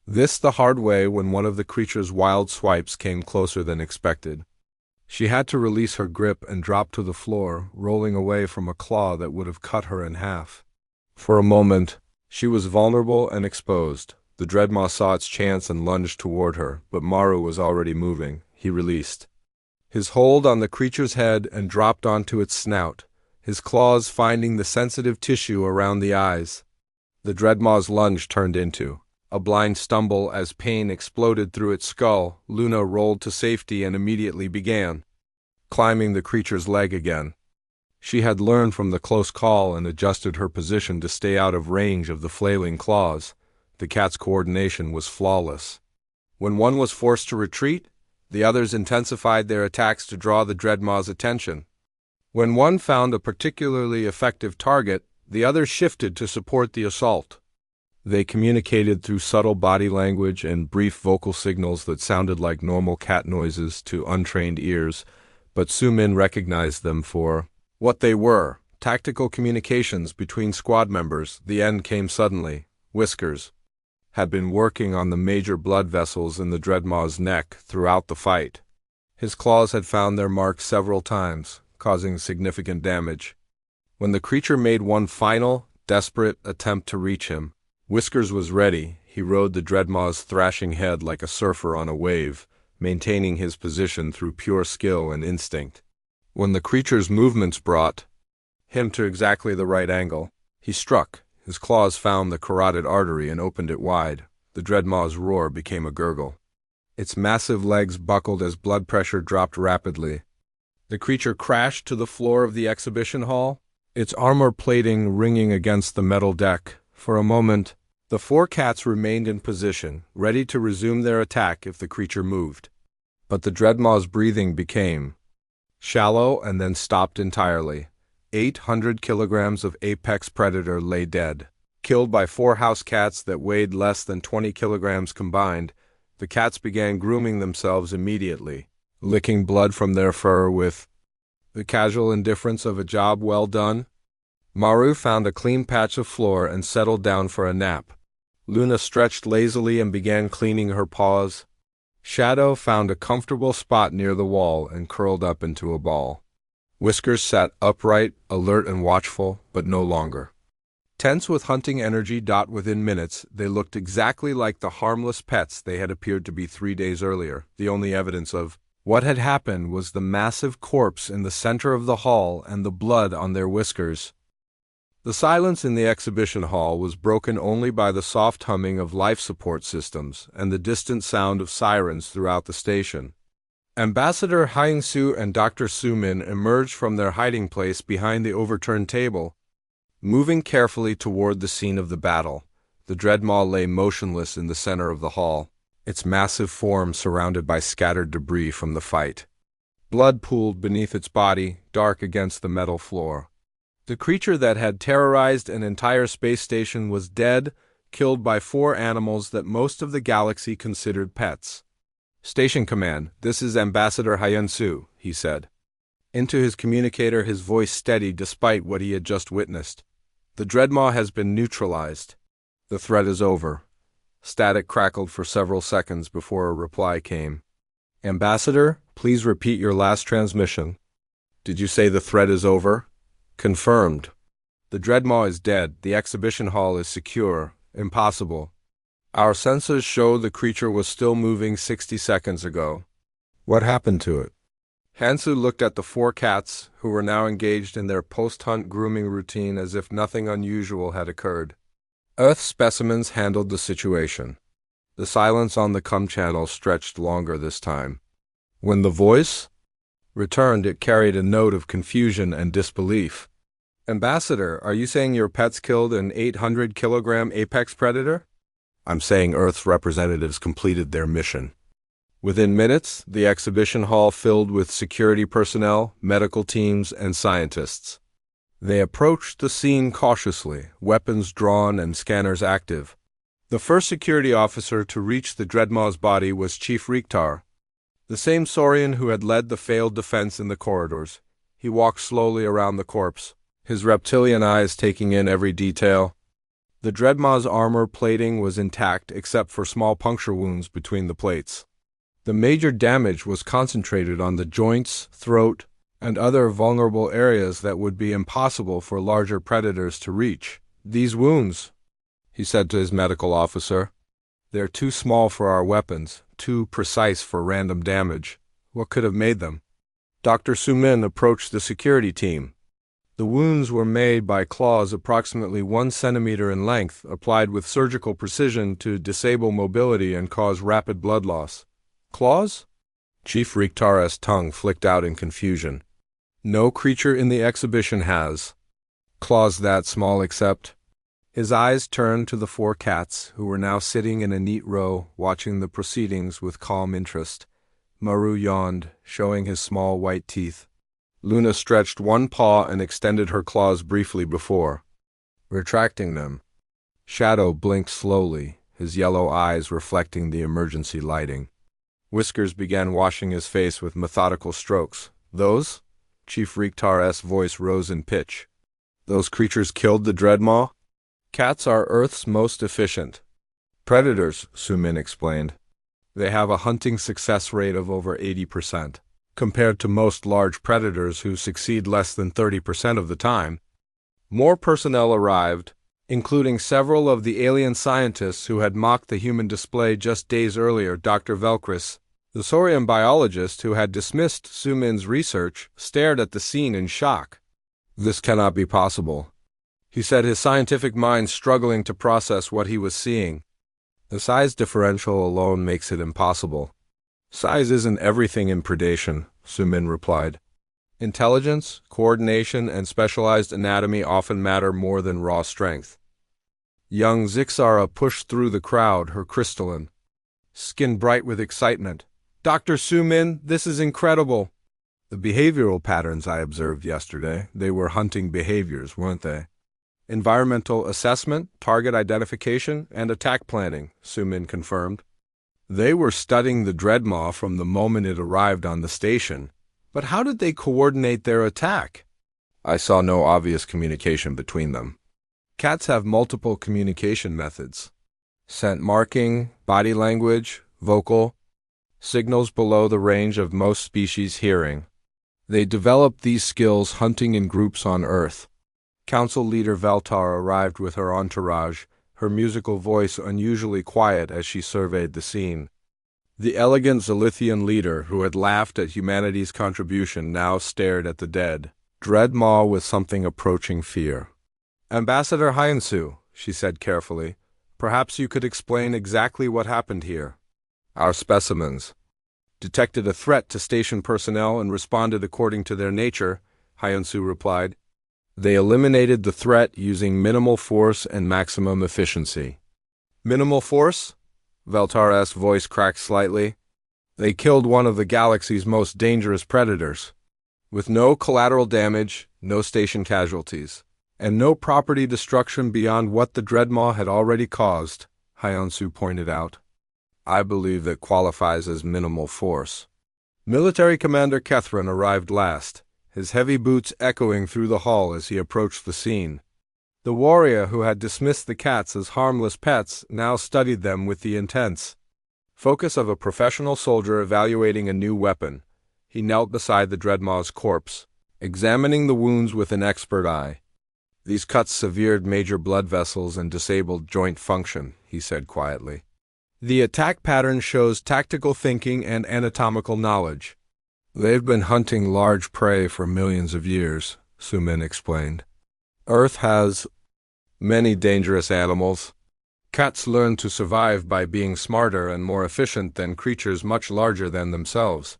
This the hard way when one of the creature's wild swipes came closer than expected. She had to release her grip and drop to the floor, rolling away from a claw that would have cut her in half. For a moment, she was vulnerable and exposed. The Dreadmaw saw its chance and lunged toward her, but Maru was already moving. He released his hold on the creature's head and dropped onto its snout, his claws finding the sensitive tissue around the eyes. The Dreadmaw's lunge turned into a blind stumble as pain exploded through its skull. Luna rolled to safety and immediately began climbing the creature's leg again. She had learned from the close call and adjusted her position to stay out of range of the flailing claws. The cat's coordination was flawless. When one was forced to retreat, the others intensified their attacks to draw the Dreadmaw's attention. When one found a particularly effective target, the others shifted to support the assault. They communicated through subtle body language and brief vocal signals that sounded like normal cat noises to untrained ears, but Su-min recognized them for what they were: tactical communications between squad members. The end came suddenly. Whiskers had been working on the major blood vessels in the Dreadmaw's neck throughout the fight. His claws had found their mark several times, causing significant damage. When the creature made one final, desperate attempt to reach him, Whiskers was ready. He rode the Dreadmaw's thrashing head like a surfer on a wave, maintaining his position through pure skill and instinct. When the creature's movements brought him to exactly the right angle, he struck. His claws found the carotid artery and opened it wide. The Dreadmaw's roar became a gurgle. Its massive legs buckled as blood pressure dropped rapidly. The creature crashed to the floor of the exhibition hall, its armor plating ringing against the metal deck. For a moment, the four cats remained in position, ready to resume their attack if the creature moved. But the Dreadmaw's breathing became shallow and then stopped entirely. 800 kilograms of apex predator lay dead. Killed by four house cats that weighed less than 20 kilograms combined, the cats began grooming themselves immediately, licking blood from their fur with the casual indifference of a job well done. Maru found a clean patch of floor and settled down for a nap. Luna stretched lazily and began cleaning her paws. Shadow found a comfortable spot near the wall and curled up into a ball. Whiskers sat upright, alert and watchful, but no longer tense with hunting energy. Within minutes, they looked exactly like the harmless pets they had appeared to be 3 days earlier. The only evidence of what had happened was the massive corpse in the center of the hall and the blood on their whiskers. The silence in the exhibition hall was broken only by the soft humming of life support systems and the distant sound of sirens throughout the station. Ambassador Hyung-soo and Dr. Su-min emerged from their hiding place behind the overturned table, moving carefully toward the scene of the battle. The Dreadmaw lay motionless in the center of the hall, its massive form surrounded by scattered debris from the fight. Blood pooled beneath its body, dark against the metal floor. The creature that had terrorized an entire space station was dead, killed by four animals that most of the galaxy considered pets. "Station Command, this is Ambassador Hyun-soo," he said. Into his communicator, his voice steady despite what he had just witnessed. The Dreadmaw has been neutralized. The threat is over. Static crackled for several seconds before a reply came. Ambassador, please repeat your last transmission. Did you say the threat is over? Confirmed. The Dreadmaw is dead. The exhibition hall is secure. Impossible. Our sensors show the creature was still moving 60 seconds ago. What happened to it? Hansu looked at the 4 cats, who were now engaged in their post-hunt grooming routine as if nothing unusual had occurred. Earth specimens handled the situation. The silence on the comm channel stretched longer this time. When the voice returned, it carried a note of confusion and disbelief. Ambassador, are you saying your pets killed an 800-kilogram apex predator? I'm saying Earth's representatives completed their mission. Within minutes, the exhibition hall filled with security personnel, medical teams, and scientists. They approached the scene cautiously, weapons drawn and scanners active. The first security officer to reach the Dreadmaw's body was Chief Riktar, the same Saurian who had led the failed defense in the corridors. He walked slowly around the corpse, his reptilian eyes taking in every detail. The Dreadmaw's armor plating was intact except for small puncture wounds between the plates. The major damage was concentrated on the joints, throat, and other vulnerable areas that would be impossible for larger predators to reach. These wounds, he said to his medical officer, they're too small for our weapons, too precise for random damage. What could have made them? Dr. Sumin approached the security team. The wounds were made by claws approximately 1 centimeter in length, applied with surgical precision to disable mobility and cause rapid blood loss. Claws? Chief Riktar's tongue flicked out in confusion. No creature in the exhibition has claws that small except... His eyes turned to the 4 cats, who were now sitting in a neat row, watching the proceedings with calm interest. Maru yawned, showing his small white teeth. Luna stretched one paw and extended her claws briefly before retracting them. Shadow blinked slowly, his yellow eyes reflecting the emergency lighting. Whiskers began washing his face with methodical strokes. Those? Chief Riktar's voice rose in pitch. Those creatures killed the Dreadmaw? Cats are Earth's most efficient predators, Sumin explained. They have a hunting success rate of over 80%, compared to most large predators who succeed less than 30% of the time. More personnel arrived, including several of the alien scientists who had mocked the human display just days earlier. Dr. Velkris, the Saurian biologist who had dismissed Sumin's research, stared at the scene in shock. This cannot be possible, he said, his scientific mind struggling to process what he was seeing. The size differential alone makes it impossible. Size isn't everything in predation, Sumin replied. Intelligence, coordination, and specialized anatomy often matter more than raw strength. Young Zixara pushed through the crowd, her crystalline skin bright with excitement. Dr. Sumin, this is incredible. The behavioral patterns I observed yesterday, they were hunting behaviors, weren't they? Environmental assessment, target identification, and attack planning, Sumin confirmed. They were studying the Dreadmaw from the moment it arrived on the station. But how did they coordinate their attack? I saw no obvious communication between them. Cats have multiple communication methods. Scent marking, body language, vocal, signals below the range of most species' hearing. They developed these skills hunting in groups on Earth. Council leader Veltar arrived with her entourage, her musical voice unusually quiet as she surveyed the scene. The elegant Zalithian leader, who had laughed at humanity's contribution, now stared at the dead Dreadmaw with something approaching fear. Ambassador Hyansu, she said carefully, perhaps you could explain exactly what happened here. Our specimens detected a threat to station personnel and responded according to their nature, Hyansu replied. They eliminated the threat using minimal force and maximum efficiency. Minimal force? Veltar's voice cracked slightly. They killed one of the galaxy's most dangerous predators, with no collateral damage, no station casualties, and no property destruction beyond what the Dreadmaw had already caused, Hyansu pointed out. I believe that qualifies as minimal force. Military Commander Kethrin arrived last. his heavy boots echoing through the hall as he approached the scene. The warrior who had dismissed the cats as harmless pets now studied them with the intense focus of a professional soldier evaluating a new weapon. He knelt beside the Dreadmaw's corpse, examining the wounds with an expert eye. "These cuts severed major blood vessels and disabled joint function," he said quietly. "The attack pattern shows tactical thinking and anatomical knowledge." "They've been hunting large prey for millions of years," Sumin explained. "Earth has many dangerous animals. Cats learn to survive by being smarter and more efficient than creatures much larger than themselves."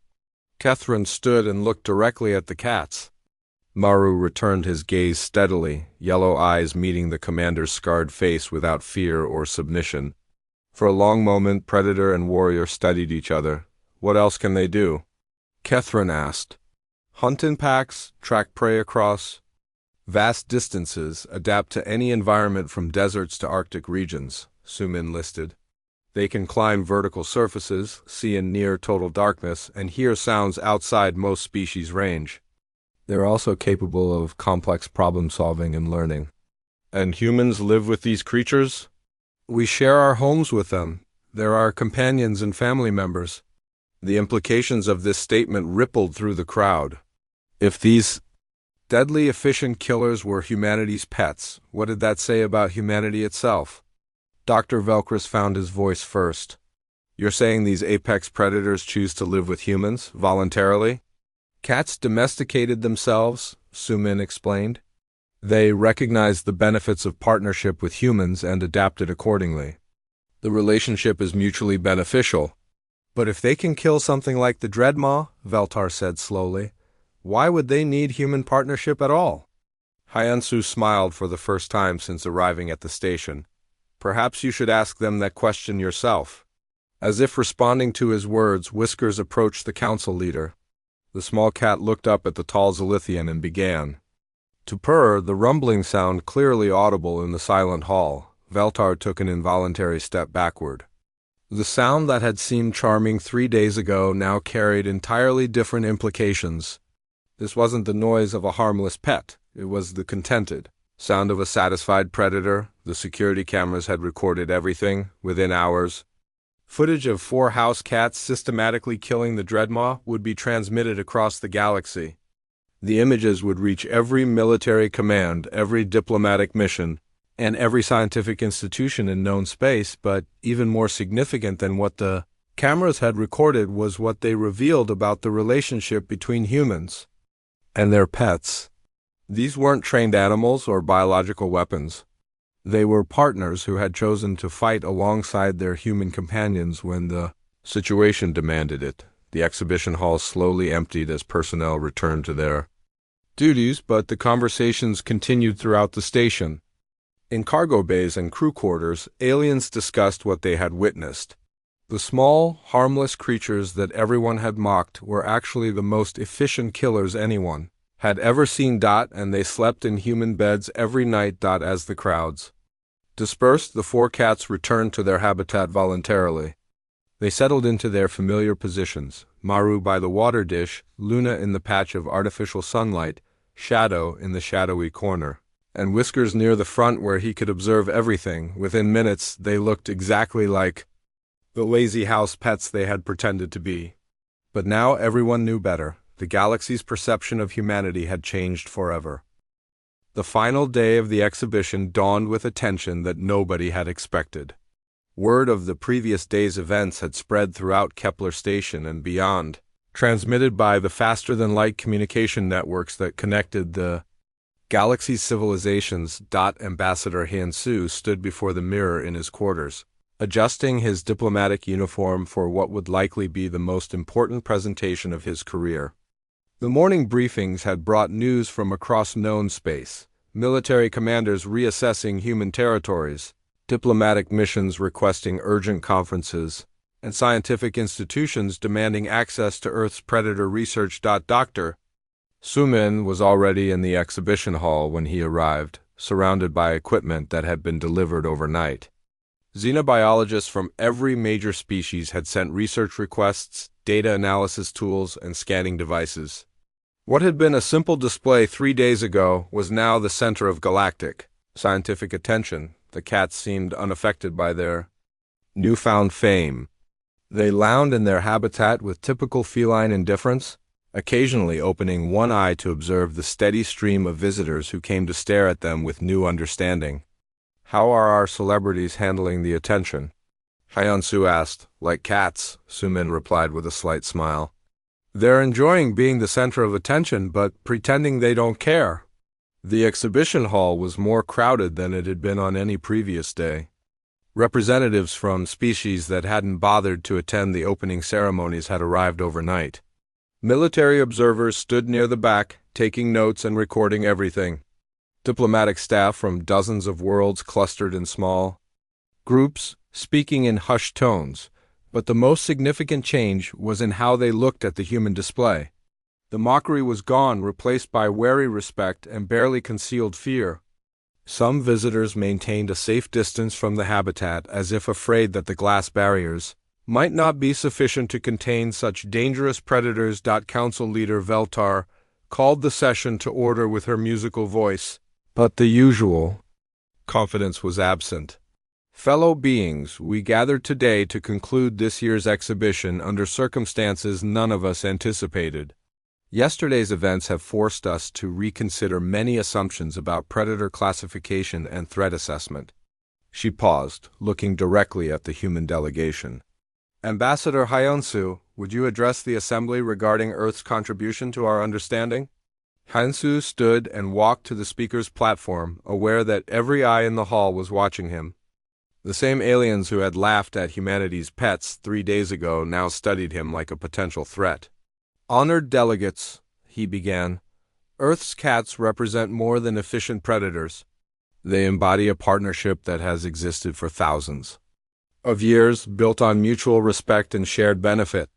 Kethrin stood and looked directly at the cats. Maru returned his gaze steadily, yellow eyes meeting the commander's scarred face without fear or submission. For a long moment, predator and warrior studied each other. "What else can they do?" Kethrin asked. "Hunt in packs, track prey across vast distances, adapt to any environment from deserts to Arctic regions," Sumin listed. "They can climb vertical surfaces, see in near total darkness, and hear sounds outside most species' range. They're also capable of complex problem-solving and learning." "And humans live with these creatures?" "We share our homes with them. They're our companions and family members." The implications of this statement rippled through the crowd. If these deadly efficient killers were humanity's pets, what did that say about humanity itself? Dr. Velcris found his voice first. "You're saying these apex predators choose to live with humans, voluntarily?" "Cats domesticated themselves," Sumin explained. "They recognized the benefits of partnership with humans and adapted accordingly. The relationship is mutually beneficial." "But if they can kill something like the Dreadmaw," Veltar said slowly, "why would they need human partnership at all?" Hyansu smiled for the first time since arriving at the station. "Perhaps you should ask them that question yourself." As if responding to his words, Whiskers approached the council leader. The small cat looked up at the tall Zilithian and began to purr, the rumbling sound clearly audible in the silent hall. Veltar took an involuntary step backward. The sound that had seemed charming 3 days ago now carried entirely different implications. This wasn't the noise of a harmless pet. It was the contented sound of a satisfied predator. The security cameras had recorded everything within hours. Footage of 4 house cats systematically killing the Dreadmaw would be transmitted across the galaxy. The images would reach every military command, every diplomatic mission, and every scientific institution in known space, but even more significant than what the cameras had recorded was what they revealed about the relationship between humans and their pets. These weren't trained animals or biological weapons. They were partners who had chosen to fight alongside their human companions when the situation demanded it. The exhibition hall slowly emptied as personnel returned to their duties, but the conversations continued throughout the station. In cargo bays and crew quarters, aliens discussed what they had witnessed. The small, harmless creatures that everyone had mocked were actually the most efficient killers anyone had ever seen. And they slept in human beds every night. As the crowds dispersed, the 4 cats returned to their habitat voluntarily. They settled into their familiar positions, Maru by the water dish, Luna in the patch of artificial sunlight, Shadow in the shadowy corner, and Whiskers near the front where he could observe everything. Within minutes, they looked exactly like the lazy house pets they had pretended to be. But now everyone knew better. The galaxy's perception of humanity had changed forever. The final day of the exhibition dawned with a tension that nobody had expected. Word of the previous day's events had spread throughout Kepler Station and beyond, transmitted by the faster-than-light communication networks that connected the galaxy's civilizations. Ambassador Hyansu stood before the mirror in his quarters, adjusting his diplomatic uniform for what would likely be the most important presentation of his career. The morning briefings had brought news from across known space, military commanders reassessing human territories, diplomatic missions requesting urgent conferences, and scientific institutions demanding access to Earth's predator research. Dr. Sumin was already in the exhibition hall when he arrived, surrounded by equipment that had been delivered overnight. Xenobiologists from every major species had sent research requests, data analysis tools, and scanning devices. What had been a simple display 3 days ago was now the center of galactic scientific attention. The cats seemed unaffected by their newfound fame. They lounged in their habitat with typical feline indifference, occasionally opening one eye to observe the steady stream of visitors who came to stare at them with new understanding. "How are our celebrities handling the attention?" Hyunsu asked. "Like cats," Sumin replied with a slight smile. "They're enjoying being the center of attention, but pretending they don't care." The exhibition hall was more crowded than it had been on any previous day. Representatives from species that hadn't bothered to attend the opening ceremonies had arrived overnight. Military observers stood near the back, taking notes and recording everything. Diplomatic staff from dozens of worlds clustered in small groups, speaking in hushed tones, but the most significant change was in how they looked at the human display. The mockery was gone, replaced by wary respect and barely concealed fear. Some visitors maintained a safe distance from the habitat, as if afraid that the glass barriers might not be sufficient to contain such dangerous predators. Council leader Veltar called the session to order with her musical voice, but the usual confidence was absent. "Fellow beings, we gathered today to conclude this year's exhibition under circumstances none of us anticipated. Yesterday's events have forced us to reconsider many assumptions about predator classification and threat assessment." She paused, looking directly at the human delegation. "Ambassador Hyunsu, would you address the assembly regarding Earth's contribution to our understanding?" Hyunsu stood and walked to the speaker's platform, aware that every eye in the hall was watching him. The same aliens who had laughed at humanity's pets 3 days ago now studied him like a potential threat. "Honored delegates," he began, "Earth's cats represent more than efficient predators. They embody a partnership that has existed for thousands of years, built on mutual respect and shared benefit."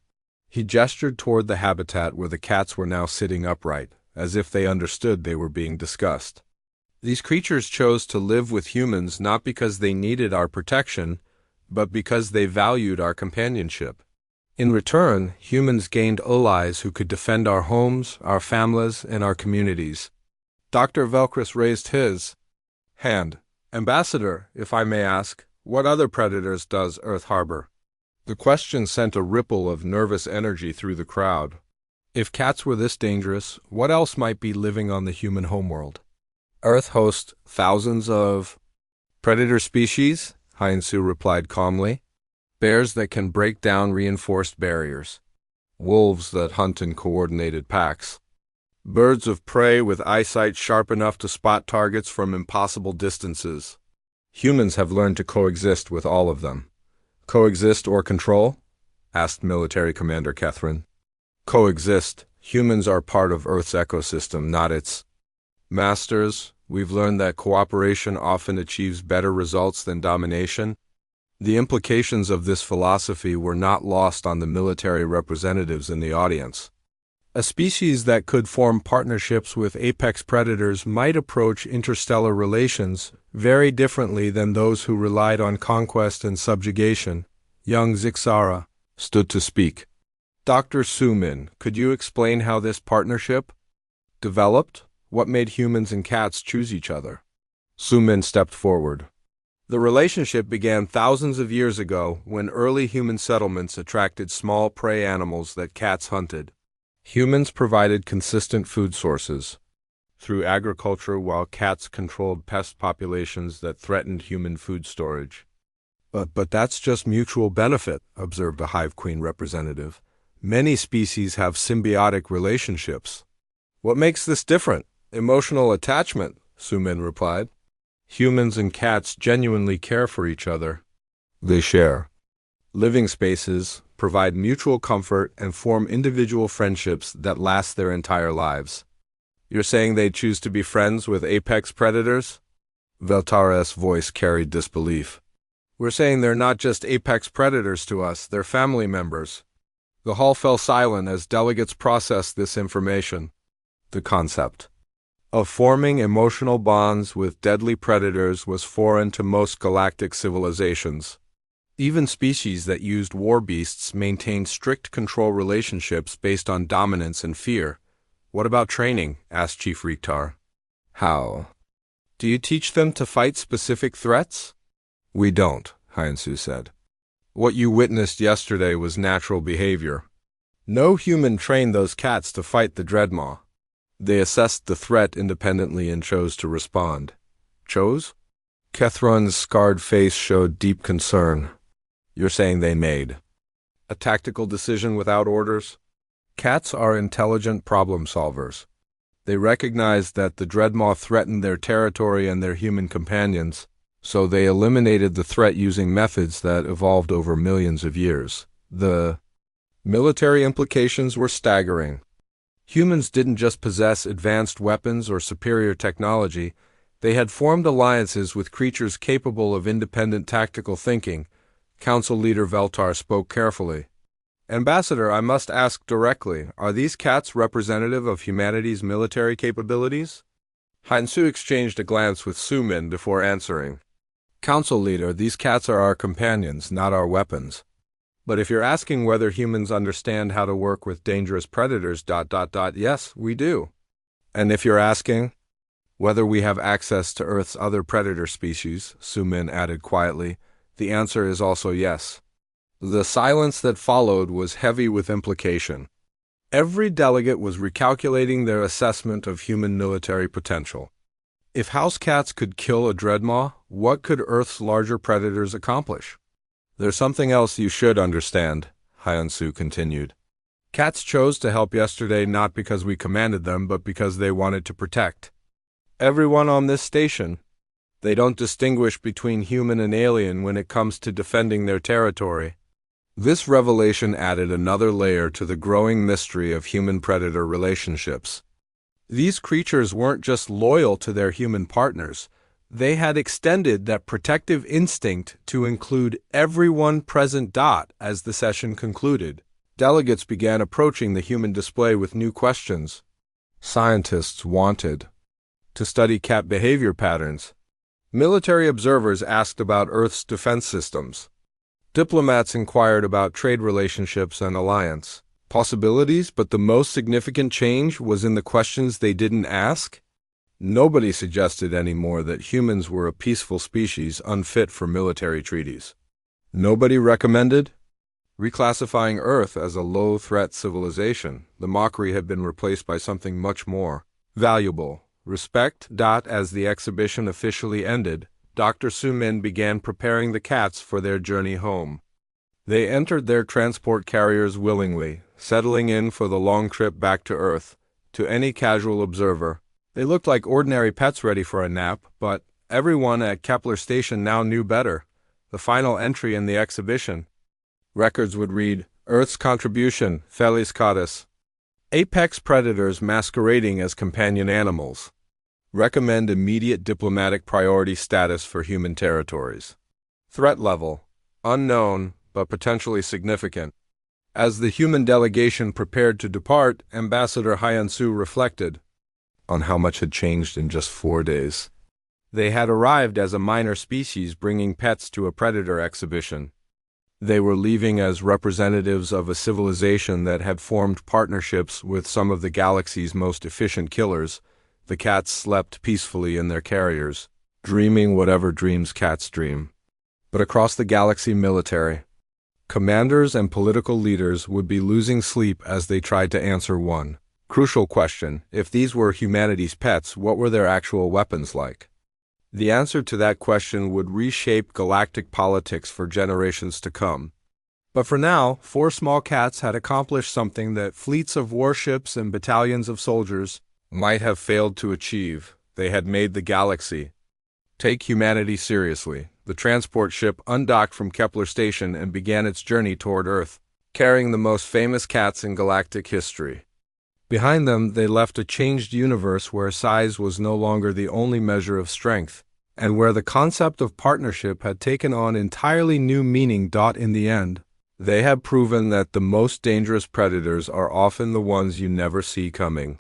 He gestured toward the habitat where the cats were now sitting upright, as if they understood they were being discussed. "These creatures chose to live with humans not because they needed our protection, but because they valued our companionship. In return, humans gained allies who could defend our homes, our families, and our communities." Dr. Velkris raised his hand. "Ambassador, if I may ask, what other predators does Earth harbor?" The question sent a ripple of nervous energy through the crowd. If cats were this dangerous, what else might be living on the human homeworld? "Earth hosts thousands of predator species," Hyunsu replied calmly. "Bears that can break down reinforced barriers. Wolves that hunt in coordinated packs. Birds of prey with eyesight sharp enough to spot targets from impossible distances. Humans have learned to coexist with all of them." "Coexist or control?" asked Military Commander Catherine. "Coexist. Humans are part of Earth's ecosystem, not its masters. We've learned that cooperation often achieves better results than domination." The implications of this philosophy were not lost on the military representatives in the audience. A species that could form partnerships with apex predators might approach interstellar relations very differently than those who relied on conquest and subjugation. Young Zixara stood to speak. "Dr. Sumin, could you explain how this partnership developed? What made humans and cats choose each other?" Sumin stepped forward. "The relationship began thousands of years ago when early human settlements attracted small prey animals that cats hunted. Humans provided consistent food sources through agriculture while cats controlled pest populations that threatened human food storage." But that's just mutual benefit," observed a Hive Queen representative. "Many species have symbiotic relationships." "What makes this different?" "Emotional attachment," Sumin replied. "Humans and cats genuinely care for each other. They share living spaces, provide mutual comfort, and form individual friendships that last their entire lives." "You're saying they choose to be friends with apex predators?" Veltares' voice carried disbelief. "We're saying they're not just apex predators to us, they're family members." The hall fell silent as delegates processed this information. The concept of forming emotional bonds with deadly predators was foreign to most galactic civilizations. Even species that used war beasts maintained strict control relationships based on dominance and fear. What about training? Asked Chief Rektar. How? Do you teach them to fight specific threats? We don't, Hyansu said. What you witnessed yesterday was natural behavior. No human trained those cats to fight the Dreadmaw. They assessed the threat independently and chose to respond. Chose? Kethron's scarred face showed deep concern. You're saying they made a tactical decision without orders? Cats are intelligent problem solvers. They recognized that the Dreadmaw threatened their territory and their human companions, so they eliminated the threat using methods that evolved over millions of years. The military implications were staggering. Humans didn't just possess advanced weapons or superior technology, they had formed alliances with creatures capable of independent tactical thinking. Council leader Veltar spoke carefully. Ambassador, I must ask directly, are these cats representative of humanity's military capabilities? Hyansu exchanged a glance with Sumin before answering. Council leader, these cats are our companions, not our weapons. But if you're asking whether humans understand how to work with dangerous predators, yes, we do. And if you're asking whether we have access to Earth's other predator species, Sumin added quietly, the answer is also yes. The silence that followed was heavy with implication. Every delegate was recalculating their assessment of human military potential. If house cats could kill a Dreadmaw, what could Earth's larger predators accomplish? There's something else you should understand, Hyansu continued. Cats chose to help yesterday not because we commanded them, but because they wanted to protect everyone on this station. They don't distinguish between human and alien when it comes to defending their territory. This revelation added another layer to the growing mystery of human-predator relationships. These creatures weren't just loyal to their human partners. They had extended that protective instinct to include everyone present. As the session concluded, delegates began approaching the human display with new questions. Scientists wanted to study cat behavior patterns. Military observers asked about Earth's defense systems. Diplomats inquired about trade relationships and alliance possibilities, but the most significant change was in the questions they didn't ask. Nobody suggested anymore that humans were a peaceful species unfit for military treaties. Nobody recommended reclassifying Earth as a low-threat civilization. The mockery had been replaced by something much more valuable. Respect. As the exhibition officially ended, Dr. Sumin began preparing the cats for their journey home. They entered their transport carriers willingly, settling in for the long trip back to Earth. To any casual observer, they looked like ordinary pets ready for a nap, but everyone at Kepler Station now knew better. The final entry in the exhibition records would read, Earth's contribution, Felis Caudus. Apex predators masquerading as companion animals. Recommend immediate diplomatic priority status for human territories. Threat level, unknown, but potentially significant. As the human delegation prepared to depart, Ambassador Hyansu reflected on how much had changed in just 4 days. They had arrived as a minor species bringing pets to a predator exhibition. They were leaving as representatives of a civilization that had formed partnerships with some of the galaxy's most efficient killers. The cats slept peacefully in their carriers, dreaming whatever dreams cats dream. But across the galaxy military, commanders and political leaders would be losing sleep as they tried to answer one crucial question. If these were humanity's pets, what were their actual weapons like? The answer to that question would reshape galactic politics for generations to come. But for now, 4 small cats had accomplished something that fleets of warships and battalions of soldiers might have failed to achieve. They had made the galaxy take humanity seriously. The transport ship undocked from Kepler Station and began its journey toward Earth, carrying the most famous cats in galactic history. Behind them, they left a changed universe where size was no longer the only measure of strength, and where the concept of partnership had taken on entirely new meaning. In the end, they had proven that the most dangerous predators are often the ones you never see coming.